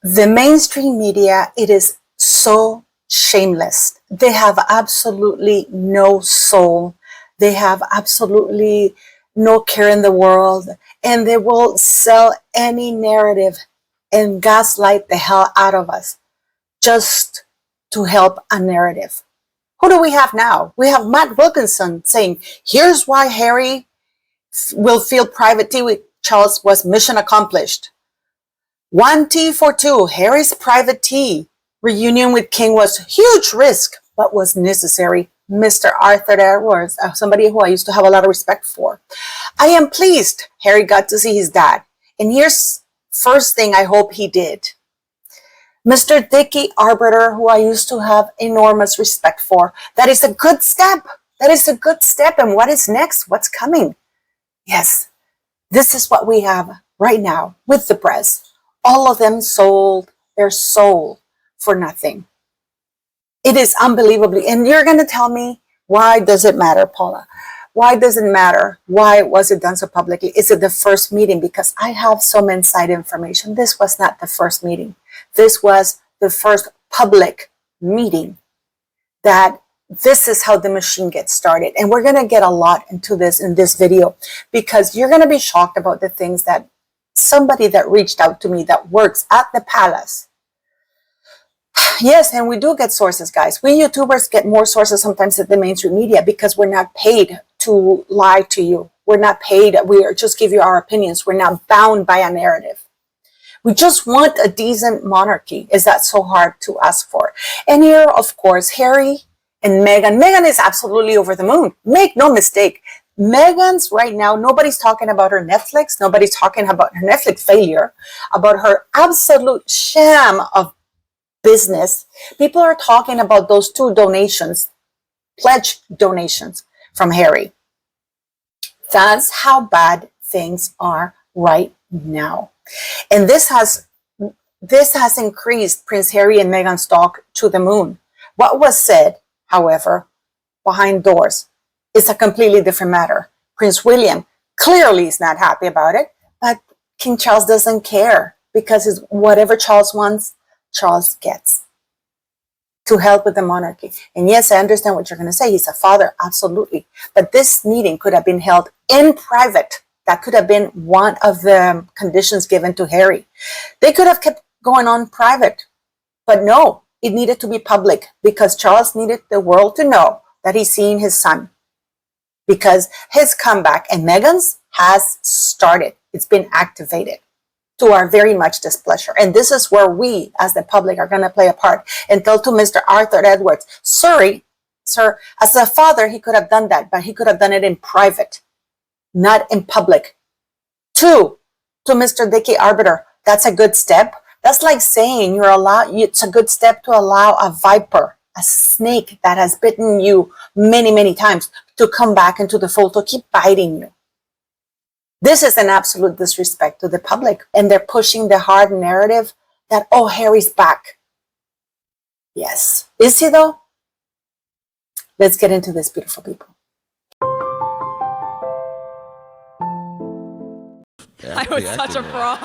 The mainstream media, it is so shameless. They have absolutely no soul. They have absolutely no care in the world, and they will sell any narrative and gaslight the hell out of us just to help a narrative. Who do we have now? We have Matt Wilkinson saying, here's why Harry will feel private tea with Charles was mission accomplished. One tea for two, Harry's private tea reunion with King was huge risk, but was necessary. Mr. Arthur Edwards, somebody who I used to have a lot of respect for. I am pleased Harry got to see his dad. And here's first thing I hope he did. Mr. Dickey Arbiter, who I used to have enormous respect for. That is a good step. That is a good step. And what is next? What's coming? Yes, this is what we have right now with the press. All of them sold their soul for nothing. It is unbelievably. And you're going to tell me, why does it matter, Paula? Why does it matter? Why was it done so publicly? Is it the first meeting? Because I have some inside information. This was not the first meeting. This was the first public meeting. That this is how the machine gets started. And we're going to get a lot into this in this video, because you're going to be shocked about the things that somebody that reached out to me that works at the palace. Yes, and we do get sources, guys. We YouTubers get more sources sometimes than the mainstream media, because we're not paid to lie to you. We're not paid. We are just give you our opinions. We're not bound by a narrative. We just want a decent monarchy. Is that so hard to ask for? And here, of course, Harry and Meghan. Meghan is absolutely over the moon. Make no mistake. Meghan's right now, nobody's talking about her Netflix. Nobody's talking about her Netflix failure, about her absolute sham of business. People are talking about those 2 donations, pledge donations from Harry. That's how bad things are right now. And this has increased Prince Harry and Meghan's talk to the moon. What was said, however, behind doors is a completely different matter. Prince William clearly is not happy about it, but King Charles doesn't care, because whatever Charles wants, Charles gets to help with the monarchy. And yes, I understand what you're going to say. He's a father, absolutely. But this meeting could have been held in private. That could have been one of the conditions given to Harry. They could have kept going on private, but no, it needed to be public, because Charles needed the world to know that he's seeing his son, because his comeback, and Meghan's, has started. It's been activated to our very much displeasure. And this is where we, as the public, are going to play a part and tell to Mr. Arthur Edwards, sorry, sir, as a father, he could have done that, but he could have done it in private, not in public. 2, to Mr. Dickey Arbiter, that's a good step. That's like saying it's a good step to allow a viper, a snake that has bitten you many, many times, to come back into the fold, to keep biting you. This is an absolute disrespect to the public. And they're pushing the hard narrative that, oh, Harry's back. Yes. Is he though? Let's get into this, beautiful people. I was such a fraud.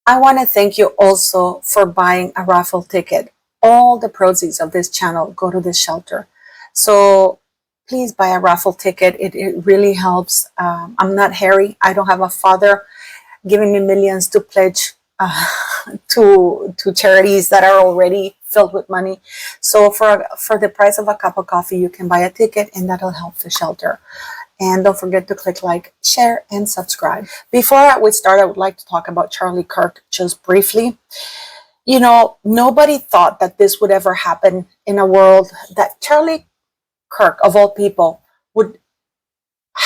I want to thank you also for buying a raffle ticket. All the proceeds of this channel go to this shelter. So please buy a raffle ticket. It really helps. I'm not Harry. I don't have a father giving me millions to pledge to charities that are already filled with money. So for the price of a cup of coffee, you can buy a ticket, and that'll help the shelter. And don't forget to click like, share, and subscribe. Before we start, I would like to talk about Charlie Kirk just briefly. You know, nobody thought that this would ever happen in a world, that Charlie Kirk, of all people, would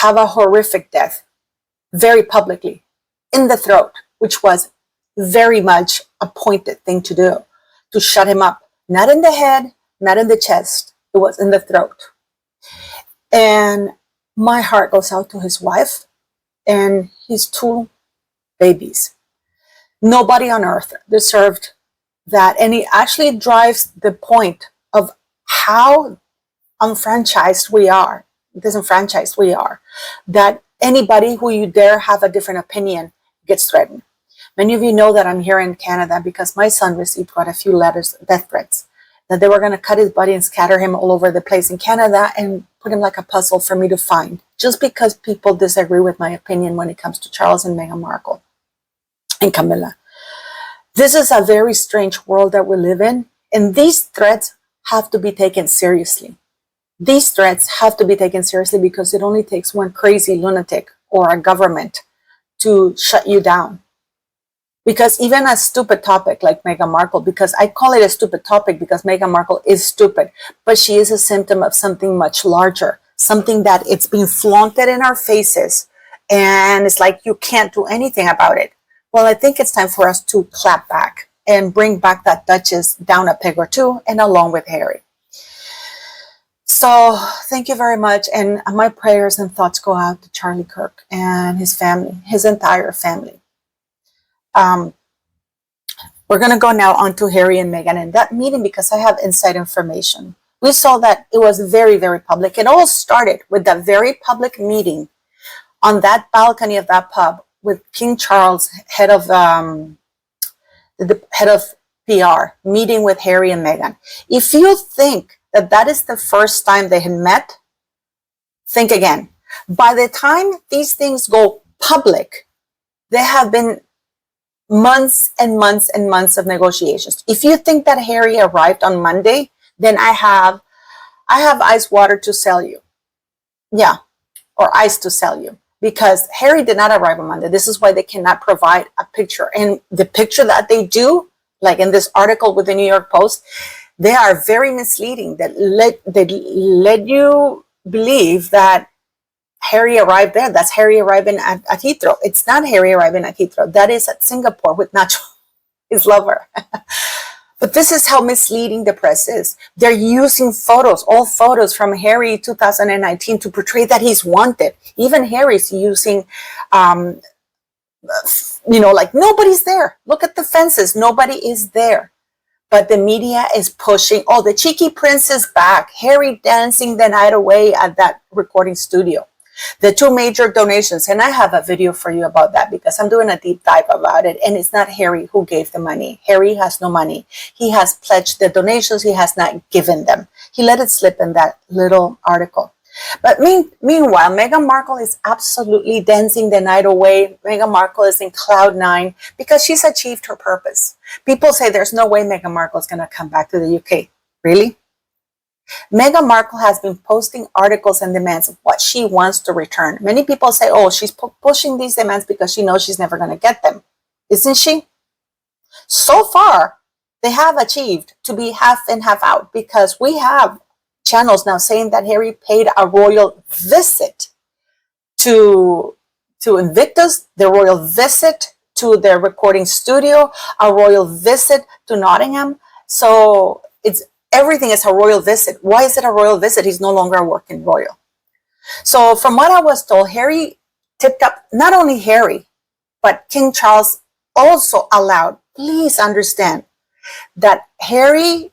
have a horrific death very publicly in the throat, which was very much a pointed thing to do, to shut him up. Not in the head, not in the chest. It was in the throat. And my heart goes out to his wife and his 2 babies. Nobody on earth deserved that. And it actually drives the point of how disenfranchised we are, that anybody who you dare have a different opinion gets threatened. Many of you know that I'm here in Canada because my son received quite a few letters, death threats, that they were going to cut his body and scatter him all over the place in Canada and put him like a puzzle for me to find, just because people disagree with my opinion when it comes to Charles and Meghan Markle and Camilla. This is a very strange world that we live in, and these threats have to be taken seriously. These threats have to be taken seriously because it only takes one crazy lunatic or a government to shut you down. Because even a stupid topic like Meghan Markle, because I call it a stupid topic because Meghan Markle is stupid, but she is a symptom of something much larger, something that it's being flaunted in our faces, and it's like you can't do anything about it. Well, I think it's time for us to clap back and bring back that Duchess down a peg or two, and along with Harry. So thank you very much, and my prayers and thoughts go out to Charlie Kirk and his family, his entire family. We're going to go now on to Harry and Meghan and that meeting because I have inside information. We saw that it was very, very public. It all started with that very public meeting on that balcony of that pub with King Charles, head of the head of PR, meeting with Harry and Meghan. If you think that that is the first time they had met, think again. By the time these things go public, there have been months and months and months of negotiations. If you think that Harry arrived on Monday, then I have ice water to sell you. Yeah, or ice to sell you. Because Harry did not arrive on Monday. This is why they cannot provide a picture. And the picture that they do, like in this article with the New York Post, they are very misleading. That let you believe that Harry arrived there. That's Harry arriving at Heathrow. It's not Harry arriving at Heathrow. That is at Singapore with Nacho, his lover. But this is how misleading the press is. They're using photos, all photos from Harry 2019 to portray that he's wanted. Even Harry's using, like nobody's there. Look at the fences. Nobody is there. But the media is pushing, oh, the cheeky prince is back. Harry dancing the night away at that recording studio. The two major donations, and I have a video for you about that because I'm doing a deep dive about it, and it's not Harry who gave the money. Harry has no money. He has pledged the donations. He has not given them. He let it slip in that little article. But meanwhile, Meghan Markle is absolutely dancing the night away. Meghan Markle is in cloud nine because she's achieved her purpose. People say there's no way Meghan Markle is going to come back to the UK. Really? Meghan Markle has been posting articles and demands of what she wants to return. Many people say, oh, she's pushing these demands because she knows she's never going to get them. Isn't she? So far, they have achieved to be half in, half out because we have channels now saying that Harry paid a royal visit to Invictus, the royal visit to their recording studio, a royal visit to Nottingham. So everything is a royal visit. Why is it a royal visit? He's no longer a working royal. So from what I was told, Harry tipped up, not only Harry, but King Charles also allowed, please understand, that Harry,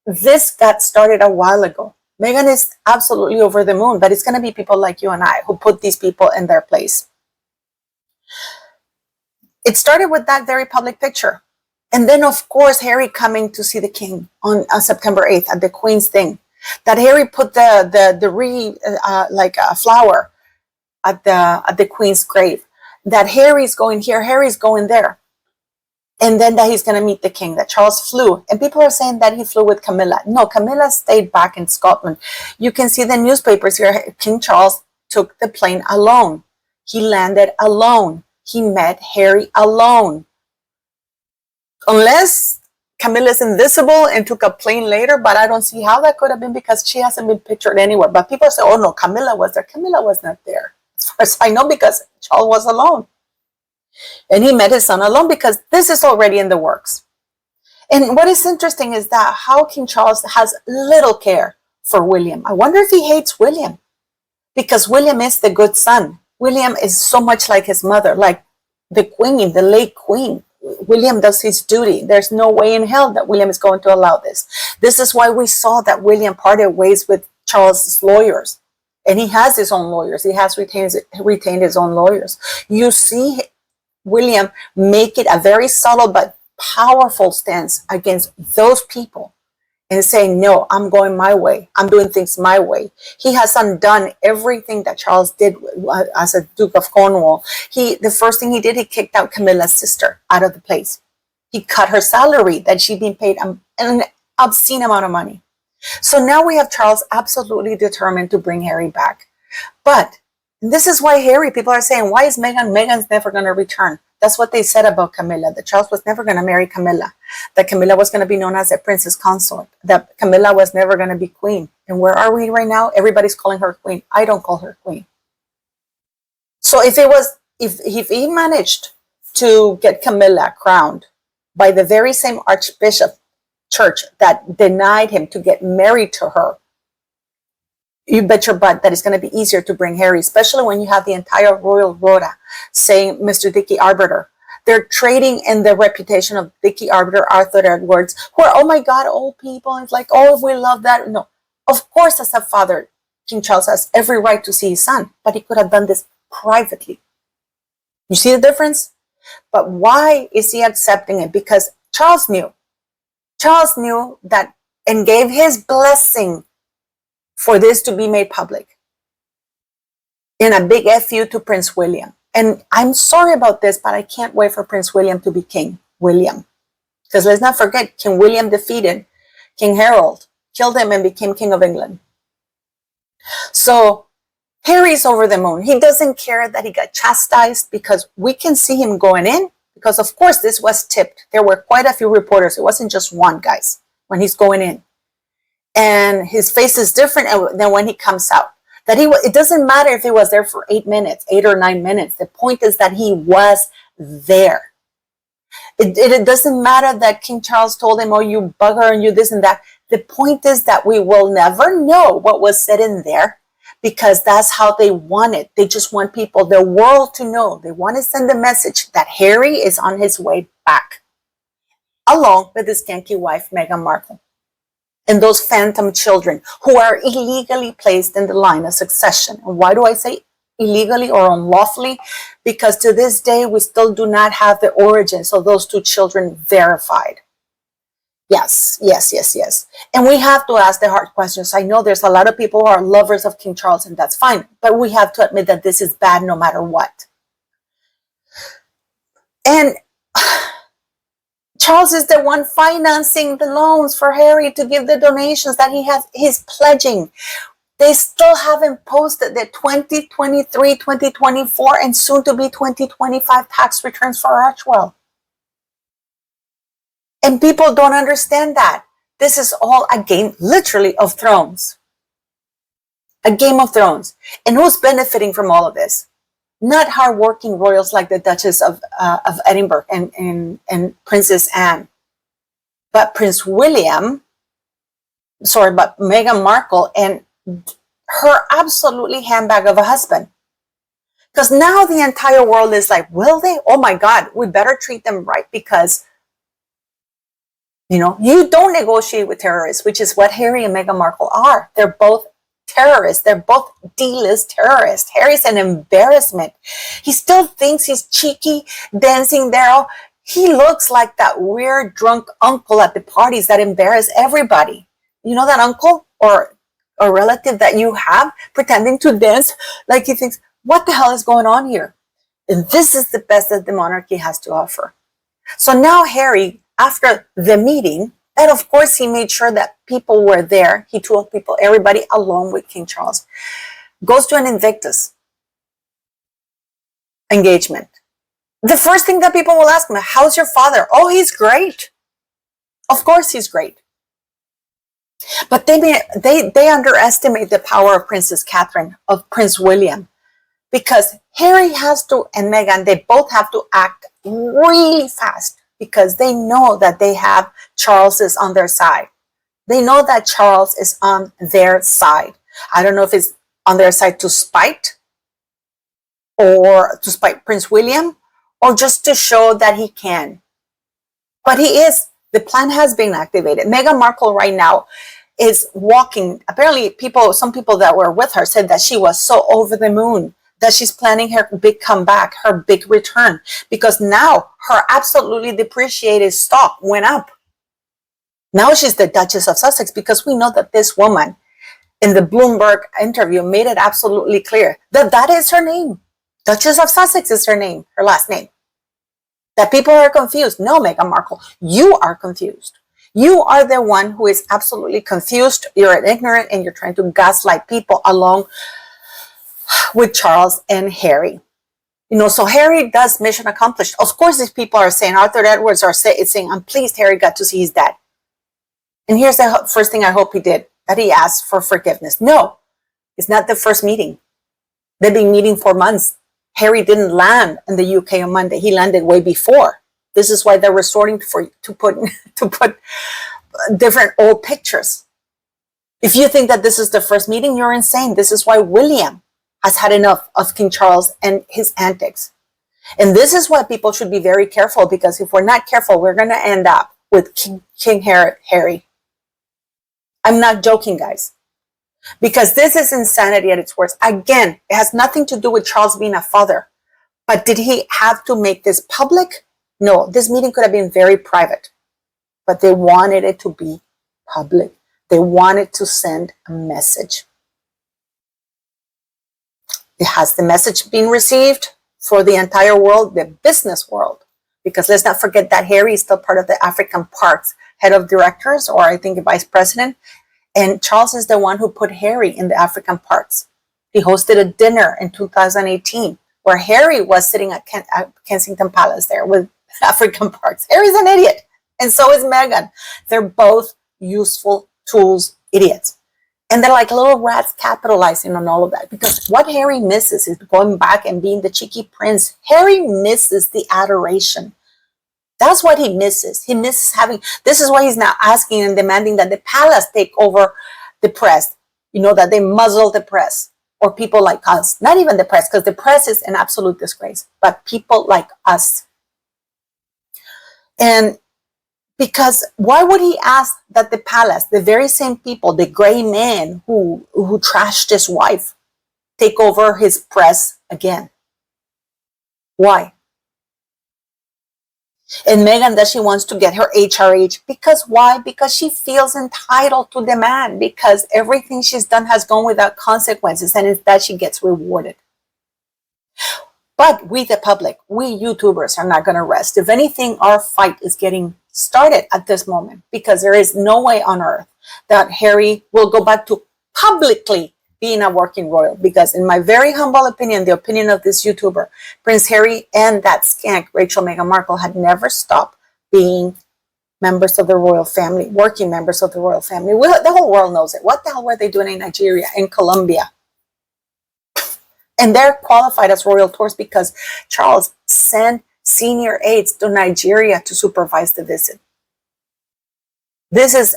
this got started a while ago. Meghan is absolutely over the moon, but it's going to be people like you and I who put these people in their place. It started with that very public picture. And then, of course, Harry coming to see the king on September 8th at the Queen's thing. That Harry put the flower at the Queen's grave. That Harry's going here, Harry's going there. And then that he's going to meet the king, that Charles flew. And people are saying that he flew with Camilla. No, Camilla stayed back in Scotland. You can see the newspapers here. King Charles took the plane alone. He landed alone. He met Harry alone. Unless Camilla's invisible and took a plane later, but I don't see how that could have been because she hasn't been pictured anywhere. But people say, oh no, Camilla was there. Camilla was not there. As far as I know, because Charles was alone. And he met his son alone because this is already in the works. And what is interesting is that how King Charles has little care for William. I wonder if he hates William because William is the good son. William is so much like his mother, like the queen, the late queen. William does his duty. There's no way in hell that William is going to allow this. This is why we saw that William parted ways with Charles's lawyers. And he has his own lawyers. He has retained his own lawyers. You see William make it a very subtle but powerful stance against those people and saying, no, I'm going my way. I'm doing things my way. He has undone everything that Charles did as a Duke of Cornwall. The first thing he did, he kicked out Camilla's sister out of the place. He cut her salary that she'd been paid an obscene amount of money. So now we have Charles absolutely determined to bring Harry back. But this is why Harry, people are saying, why is Meghan? Meghan's never going to return. That's what they said about Camilla, that Charles was never going to marry Camilla, that Camilla was going to be known as a princess consort, that Camilla was never going to be queen. And where are we right now? Everybody's calling her queen. I don't call her queen. So if he managed to get Camilla crowned by the very same archbishop church that denied him to get married to her, you bet your butt that it's going to be easier to bring Harry, especially when you have the entire royal rota saying Mr. Dicky Arbiter. They're trading in the reputation of Dicky Arbiter, Arthur Edwards, who are, oh my God, old people. It's like, oh, we love that. No, of course, as a father, King Charles has every right to see his son, but he could have done this privately. You see the difference? But why is he accepting it? Because Charles knew that and gave his blessing for this to be made public in a big FU to Prince William. And I'm sorry about this, but I can't wait for Prince William to be King William. Because let's not forget, King William defeated King Harold, killed him and became King of England. So Harry's over the moon. He doesn't care that he got chastised because we can see him going in because of course this was tipped. There were quite a few reporters. It wasn't just one, guys, when he's going in. And his face is different than when he comes out. It doesn't matter if he was there for 8 minutes, 8 or 9 minutes. The point is that he was there. It doesn't matter that King Charles told him, oh, you bugger and you this and that. The point is that we will never know what was said in there because that's how they want it. They just want people, the world to know. They want to send a message that Harry is on his way back, along with his skanky wife, Meghan Markle. And those phantom children who are illegally placed in the line of succession. And why do I say illegally or unlawfully? Because to this day, we still do not have the origins of those two children verified. Yes. And we have to ask the hard questions. I know there's a lot of people who are lovers of King Charles, and that's fine. But we have to admit that this is bad no matter what. And Charles is the one financing the loans for Harry to give the donations that he's pledging. They still haven't posted the 2023, 2024, and soon to be 2025 tax returns for Archwell. And people don't understand that. This is all a game, literally, of thrones. A game of thrones. And who's benefiting from all of this? Not hardworking royals like the Duchess of Edinburgh and Princess Anne, but Prince William, but Meghan Markle and her absolutely handbag of a husband. Because now the entire world is like, will they? Oh my God, we better treat them right because, you don't negotiate with terrorists, which is what Harry and Meghan Markle are. They're both terrorists. They're both D-list terrorists. Harry's an embarrassment. He still thinks he's cheeky, dancing there. He looks like that weird drunk uncle at the parties that embarrass everybody. You know that uncle or a relative that you have pretending to dance like he thinks, what the hell is going on here? And this is the best that the monarchy has to offer. So now Harry, after the meeting, and of course, he made sure that people were there. He told people, everybody, along with King Charles, goes to an Invictus engagement. The first thing that people will ask him, how's your father? Oh, he's great. Of course, he's great. But they underestimate the power of Princess Catherine, of Prince William, because Harry has to, and Meghan, they both have to act really fast. Because they know that they have Charles is on their side. They know that Charles is on their side. I don't know if it's on their side to spite Prince William or just to show that he can. But he is. The plan has been activated. Meghan Markle right now is walking. Apparently some people that were with her said that she was so over the moon that she's planning her big comeback, her big return, because now her absolutely depreciated stock went up. Now she's the Duchess of Sussex, because we know that this woman in the Bloomberg interview made it absolutely clear that that is her name. Duchess of Sussex is her name, her last name. That people are confused. No, Meghan Markle, you are confused. You are the one who is absolutely confused. You're ignorant and you're trying to gaslight people along with Charles and Harry. So Harry does mission accomplished. Of course, these people are saying, Arthur Edwards are saying, I'm pleased Harry got to see his dad. And here's the first thing I hope he did, that he asked for forgiveness. No, it's not the first meeting. They've been meeting for months. Harry didn't land in the UK on Monday. He landed way before. This is why they're resorting to put different old pictures. If you think that this is the first meeting, you're insane. This is why William has had enough of King Charles and his antics. And this is why people should be very careful, because if we're not careful, we're going to end up with King Harry. I'm not joking, guys. Because this is insanity at its worst. Again, it has nothing to do with Charles being a father. But did he have to make this public? No, this meeting could have been very private. But they wanted it to be public. They wanted to send a message. Has the message been received for the entire world, the business world? Because let's not forget that Harry is still part of the African Parks head of directors, or I think vice president. And Charles is the one who put Harry in the African Parks. He hosted a dinner in 2018 where Harry was sitting at Kensington Palace there with African Parks. Harry's an idiot. And so is Meghan. They're both useful tools idiots. And they're like little rats capitalizing on all of that. Because what Harry misses is going back and being the cheeky prince. Harry misses the adoration. That's what he misses. He misses having, this is why he's now asking and demanding that the palace take over the press. That they muzzle the press, or people like us. Not even the press, because the press is an absolute disgrace, but people like us. And because why would he ask that the palace, the very same people, the gray man who trashed his wife, take over his press again? Why? And Meghan, that she wants to get her HRH. Because why? Because she feels entitled to demand. Because everything she's done has gone without consequences, and it's that she gets rewarded. But we, the public, we YouTubers, are not going to rest. If anything, our fight is getting started at this moment, because there is no way on earth that Harry will go back to publicly being a working royal. Because in my very humble opinion, the opinion of this YouTuber, Prince Harry and that skank, Meghan Markle, had never stopped being members of the royal family, working members of the royal family. The whole world knows it. What the hell were they doing in Nigeria, in Colombia? And they're qualified as royal tours because Charles sent senior aides to Nigeria to supervise the visit.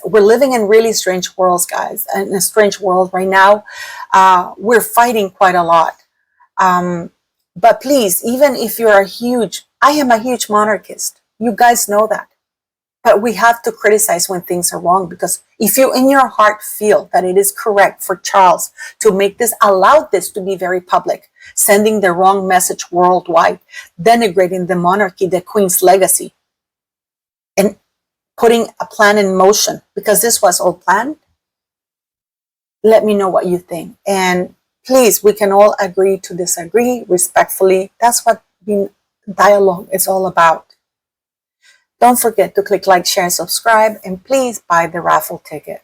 We're living in really strange worlds, guys. In a strange world right now. We're fighting quite a lot. But please, even if you're I am a huge monarchist. You guys know that. But we have to criticize when things are wrong, because if you in your heart feel that it is correct for Charles to allow this to be very public, sending the wrong message worldwide, denigrating the monarchy, the Queen's legacy, and putting a plan in motion, because this was all planned, let me know what you think. And please, we can all agree to disagree respectfully. That's what dialogue is all about. Don't forget to click like, share, and subscribe, and please buy the raffle ticket.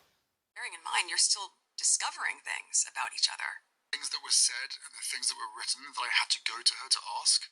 Bearing in mind, you're still discovering things about each other. Things that were said and the things that were written that I had to go to her to ask.